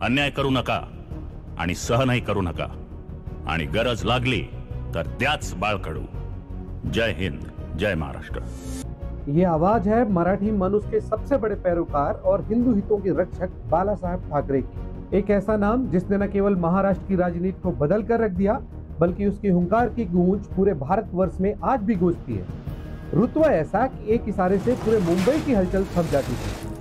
अन्याय करू नका आणि सहनही करू नका आणि गरज लागली तर द्याच बाळकडू। जय हिंद, जय महाराष्ट्र। ये आवाज है मराठी मनुष्य के सबसे बड़े पैरोकार और हिंदू हितों के रक्षक बाला साहब ठाकरे की। एक ऐसा नाम जिसने न केवल महाराष्ट्र की राजनीति को बदल कर रख दिया, बल्कि उसकी हुंकार की गूंज पूरे भारतवर्ष में आज भी गूंजती है। रुतबा ऐसा कि एक इशारे से पूरे मुंबई की हलचल थम जाती थी।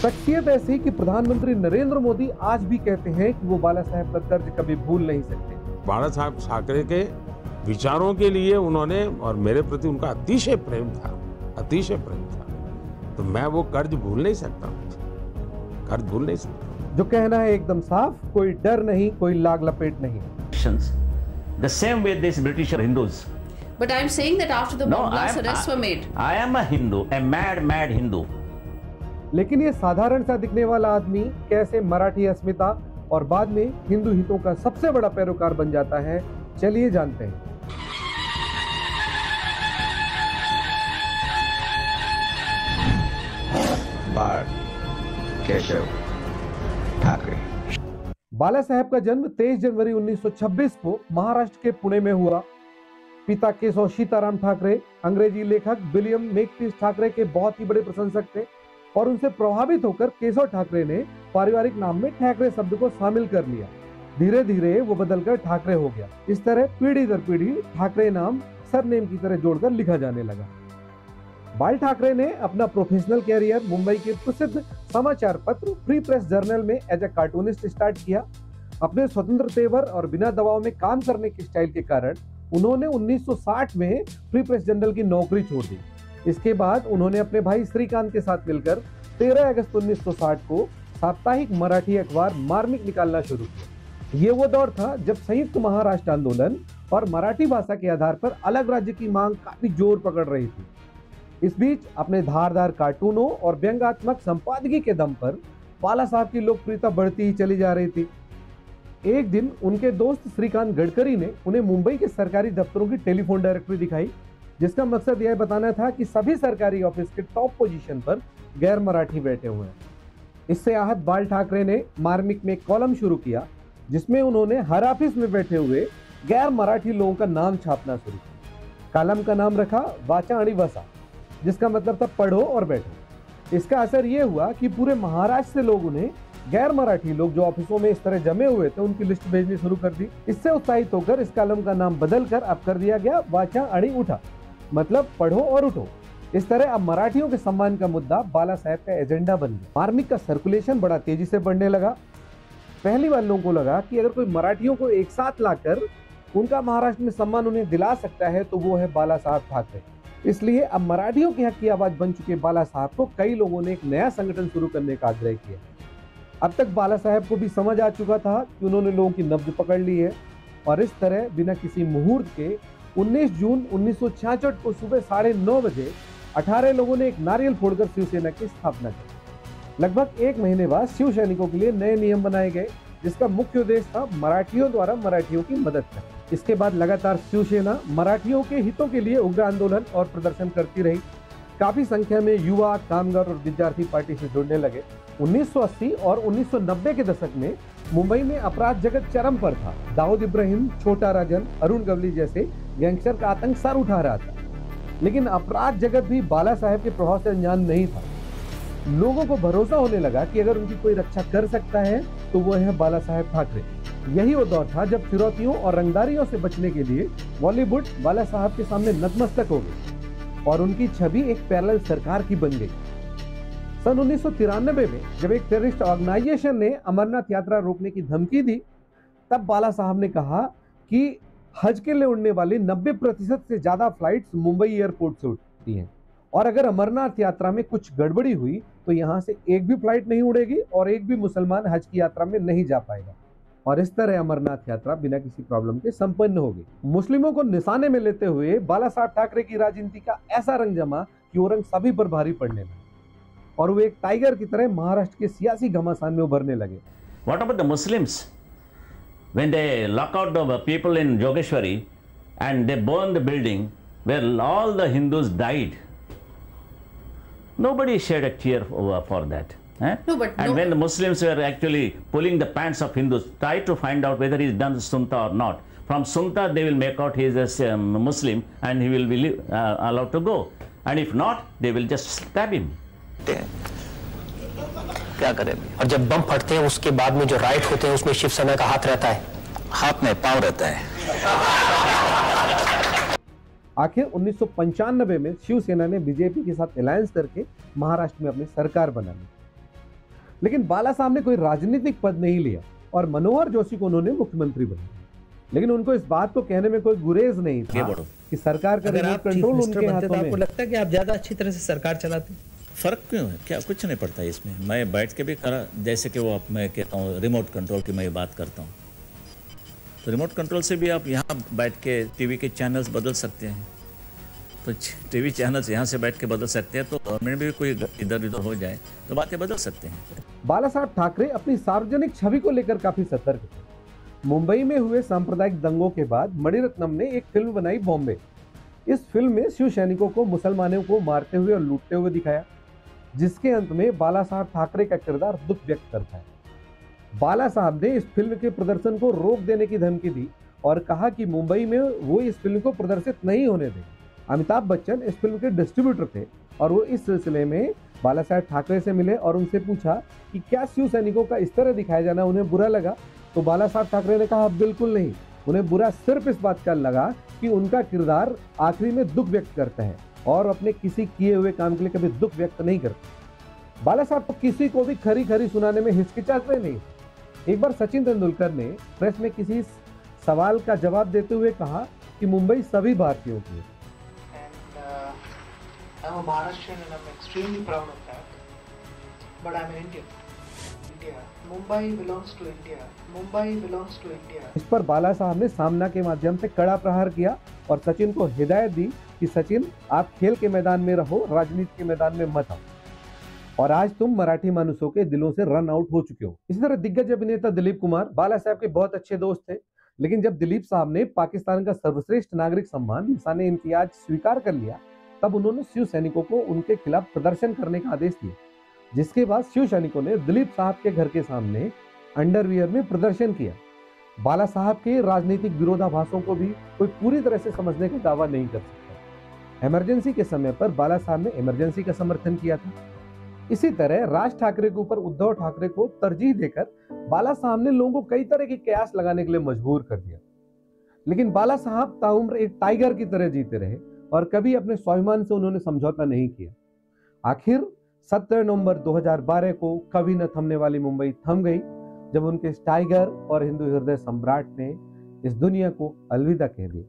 शख्सियत ऐसी कि प्रधानमंत्री नरेंद्र मोदी आज भी कहते हैं कि वो बाला साहब का कर्ज कभी भूल नहीं सकते। बाला साहब ठाकरे के विचारों के लिए उन्होंने और मेरे प्रति उनका अतिशय प्रेम था, अतिशय प्रेम था। तो मैं वो कर्ज भूल नहीं सकता, कर्ज भूल नहीं सकता। जो कहना है एकदम साफ, कोई डर नहीं, कोई लाग लपेट नहीं। The same way these British Hindus. But I'm saying that after the bomb blasts, arrests were made. I am a Hindu, a mad Hindu. लेकिन ये साधारण सा दिखने वाला आदमी कैसे मराठी अस्मिता और बाद में हिंदू हितों का सबसे बड़ा पैरोकार बन जाता है, चलिए जानते हैं। बाल केशव ठाकरे। बाला साहब का जन्म 23 जनवरी 1926 को महाराष्ट्र के पुणे में हुआ। पिता केशव सीताराम ठाकरे अंग्रेजी लेखक विलियम मेकपीस ठाकरे के बहुत ही बड़े प्रशंसक थे और उनसे प्रभावित होकर केशव ठाकरे ने पारिवारिक नाम में ठाकरे शब्द को शामिल कर लिया। धीरे धीरे वो बदलकर ठाकरे हो गया। इस तरह पीढ़ी दर पीढ़ी ठाकरे नाम सरनेम की तरह जोड़कर लिखा जाने लगा। बाल ठाकरे ने अपना प्रोफेशनल कैरियर मुंबई के प्रसिद्ध समाचार पत्र फ्री प्रेस जर्नल में एज ए कार्टूनिस्ट स्टार्ट किया। अपने स्वतंत्र तेवर और बिना दबाव में काम करने के स्टाइल के कारण उन्होंने 1960 में फ्री प्रेस जर्नल की नौकरी छोड़ दी। इसके बाद उन्होंने अपने भाई श्रीकांत के साथ मिलकर 13 अगस्त 1960 को साप्ताहिक मराठी अखबार मार्मिक निकालना शुरू किया। ये वो दौर था जब संयुक्त महाराष्ट्र आंदोलन और मराठी भाषा के आधार पर अलग राज्य की मांग काफी जोर पकड़ रही थी। इस बीच अपने धारदार कार्टूनों और व्यंग्यात्मक संपादकीय के दम पर बाला साहब की लोकप्रियता बढ़ती ही चली जा रही थी। एक दिन उनके दोस्त श्रीकांत गडकरी ने उन्हें मुंबई के सरकारी दफ्तरों की टेलीफोन डायरेक्टरी दिखाई, जिसका मकसद यह बताना था कि सभी सरकारी ऑफिस के टॉप पोजीशन पर गैर मराठी बैठे हुए हैं। इससे आहत बाल ठाकरे ने मार्मिक में कॉलम शुरू किया, जिसमें उन्होंने हर ऑफिस में बैठे हुए गैर मराठी लोगों का नाम छापना शुरू किया। कॉलम का नाम रखा वाचा आणि बसा, जिसका मतलब था पढ़ो और बैठो। इसका असर यह हुआ कि पूरे महाराष्ट्र से लोग उन्हें गैर मराठी लोग जो ऑफिसों में इस तरह जमे हुए थे उनकी लिस्ट भेजनी शुरू कर दी। इससे उत्साहित होकर इस कॉलम का नाम बदलकर अब कर दिया गया वाचा आणि उठा, मतलब पढ़ो और उठो। इस तरह अब मराठियों के सम्मान का मुद्दा बाला साहब का एजेंडा बन गया। मार्मिक का सर्कुलेशन बड़ा तेजी से बढ़ने लगा। पहली बार लोगों को लगा कि अगर कोई मराठियों को एक साथ लाकर उनका महाराष्ट्र में सम्मान उन्हें दिला सकता है तो वो है बाला साहब ठाकरे। इसलिए अब मराठियों के हक की आवाज बन चुके बाला साहब को कई लोगों ने एक नया संगठन शुरू करने का आग्रह किया। अब तक बाला साहब को भी समझ आ चुका था कि उन्होंने लोगों की नब्ज पकड़ ली है और इस तरह बिना किसी मुहूर्त के 19 जून 1966 को सुबह 9:30 बजे 18 लोगों ने एक नारियल फोड़कर शिवसेना की स्थापना की। लगभग एक महीने बाद शिव सैनिकों के लिए नए नियम बनाए गए, जिसका मुख्य उद्देश्य था मराठियों द्वारा मराठियों की मदद करना। इसके बाद लगातार शिवसेना मराठियों के हितों के लिए उग्र आंदोलन और प्रदर्शन करती रही। काफी संख्या में युवा, कामगार और विद्यार्थी पार्टी से जुड़ने लगे। 1980 और 1990 के दशक में मुंबई में अपराध जगत चरम पर था। दाऊद इब्राहिम, छोटा राजन, अरुण गवली जैसे गैंगस्टर का आतंक सर उठा रहा था। लेकिन अपराध जगत भी बाला साहब के प्रभाव से अनजान नहीं था। लोगों को भरोसा होने लगा कि अगर उनकी कोई रक्षा कर सकता है तो वो है बाला साहब ठाकरे। यही वो दौर था जब फिरौतियों और रंगदारियों से बचने के लिए बॉलीवुड बाला साहब के सामने नतमस्तक हो गई और उनकी छवि एक पैरेलल सरकार की बन गई। सन 1993 में जब एक टेररिस्ट ऑर्गेनाइजेशन ने अमरनाथ यात्रा रोकने की धमकी दी, तब बाला साहब ने कहा कि हज के लिए उड़ने वाली 90% से ज्यादा फ्लाइट्स मुंबई एयरपोर्ट से उड़ती हैं और अगर अमरनाथ यात्रा में कुछ गड़बड़ी हुई तो यहाँ से एक भी फ्लाइट नहीं उड़ेगी और एक भी मुसलमान हज की यात्रा में नहीं जा पाएगा। और इस तरह अमरनाथ यात्रा बिना किसी प्रॉब्लम के संपन्न हो गई। मुस्लिमों को निशाने में लेते हुए बाला साहब ठाकरे की राजनीति का ऐसा रंग जमा कि वो रंग सभी पर भारी पड़ने लगा और वो एक टाइगर की तरह महाराष्ट्र के सियासी घमासान में उभरने लगे। What about the Muslims? When they lock out the people in Jogeshwari and they burn the building where all the Hindus died, nobody shed a tear for that. Eh? No, but and no- when the Muslims were actually pulling the pants of Hindus, try to find out whether he's done sunta or not. From sunta, they will make out he is a Muslim and he will be allowed to go. And if not, they will just stab him. क्या करें। और जब बम फटते हैं उसके बाद में जो राइट होते हैं उसमें शिवसेना का हाथ रहता है, हाथ में पांव रहता है। आखिर 1995 में शिवसेना ने बीजेपी के साथ अलायंस करके महाराष्ट्र में अपनी सरकार बना ली, लेकिन बाला साहब ने कोई राजनीतिक पद नहीं लिया और मनोहर जोशी को उन्होंने मुख्यमंत्री बनाया। लेकिन उनको इस बात को कहने में कोई गुरेज नहीं था कि सरकार का रिमोट कंट्रोल उनके हाथों में। आपको लगता है कि आप ज्यादा अच्छी तरह से सरकार चलाते हैं? फर्क क्यों है? क्या कुछ नहीं पड़ता इसमें। मैं बैठ के भी करा, जैसे कि वो मैं कहता हूँ रिमोट कंट्रोल की मैं बात करता हूँ, तो रिमोट कंट्रोल से भी आप यहाँ बैठ के टीवी के चैनल्स बदल सकते हैं। तो टीवी चैनल्स यहाँ से बैठ के बदल सकते हैं, तो गवर्नमेंट भी कोई इधर उधर हो जाए तो बातें बदल सकते हैं। बाला साहब ठाकरे अपनी सार्वजनिक छवि को लेकर काफी सतर्क थे। मुंबई में हुए सांप्रदायिक दंगों के बाद मणिरत्नम ने एक फिल्म बनाई बॉम्बे। इस फिल्म में शिव सैनिकों को मुसलमानों को मारते हुए और लूटते हुए दिखाया, जिसके अंत में बाला साहब ठाकरे का किरदार दुख व्यक्त करता है। बाला साहब ने इस फिल्म के प्रदर्शन को रोक देने की धमकी दी और कहा कि मुंबई में वो इस फिल्म को प्रदर्शित नहीं होने देंगे। अमिताभ बच्चन इस फिल्म के डिस्ट्रीब्यूटर थे और वो इस सिलसिले में बाला साहब ठाकरे से मिले और उनसे पूछा कि क्या शिव सैनिकों का इस तरह दिखाया जाना उन्हें बुरा लगा। तो बाला साहब ठाकरे ने कहा बिल्कुल नहीं, उन्हें बुरा सिर्फ इस बात का लगा कि उनका किरदार आखिरी में दुख व्यक्त करता है और अपने किसी किए हुए काम के लिए कभी दुख व्यक्त नहीं करता। बाला साहब तो किसी को भी खरी खरी सुनाने में हिचकिचाते नहीं। एक बार सचिन तेंदुलकर ने प्रेस में किसी सवाल का जवाब देते हुए कहा कि मुंबई सभी भारतीयों की है। I'm a Maharashtrian and I'm extremely proud of that. But I'm an Indian. India. Mumbai belongs to India. Mumbai belongs to India. इस पर बाला साहब ने सामना के माध्यम से कड़ा प्रहार किया और सचिन को हिदायत दी कि सचिन आप खेल के मैदान में रहो, राजनीति के मैदान में मत आओ। और आज तुम मराठी मानुसों के दिलों से रन आउट हो चुके हो। इसी तरह दिग्गज अभिनेता दिलीप कुमार बाला साहब के बहुत अच्छे दोस्त थे, लेकिन जब दिलीप साहब ने पाकिस्तान का सर्वश्रेष्ठ नागरिक सम्मान निशान इम्तियाज स्वीकार कर लिया, तब उन्होंने शिव सैनिकों को उनके खिलाफ प्रदर्शन करने का आदेश दिया, जिसके बाद शिव सैनिकों ने दिलीप साहब के घर के सामने अंडरवियर में प्रदर्शन किया। बाला साहब के राजनीतिक विरोधाभासों को भी कोई पूरी तरह से समझने का दावा नहीं कर सकता। इमरजेंसी के समय पर बाला साहब ने इमरजेंसी का समर्थन किया था। इसी तरह राज ठाकरे के ऊपर उद्धव ठाकरे को तरजीह देकर बाला साहब ने लोगों को कई तरह के कयास लगाने के लिए मजबूर कर दिया, लेकिन बाला साहब ताउम्र एक टाइगर की तरह जीते रहे और कभी अपने स्वाभिमान से उन्होंने समझौता नहीं किया। आखिर 17 नवंबर 2012 को कभी न थमने वाली मुंबई थम गई, जब उनके टाइगर और हिंदू हृदय सम्राट ने इस दुनिया को अलविदा कह दिया।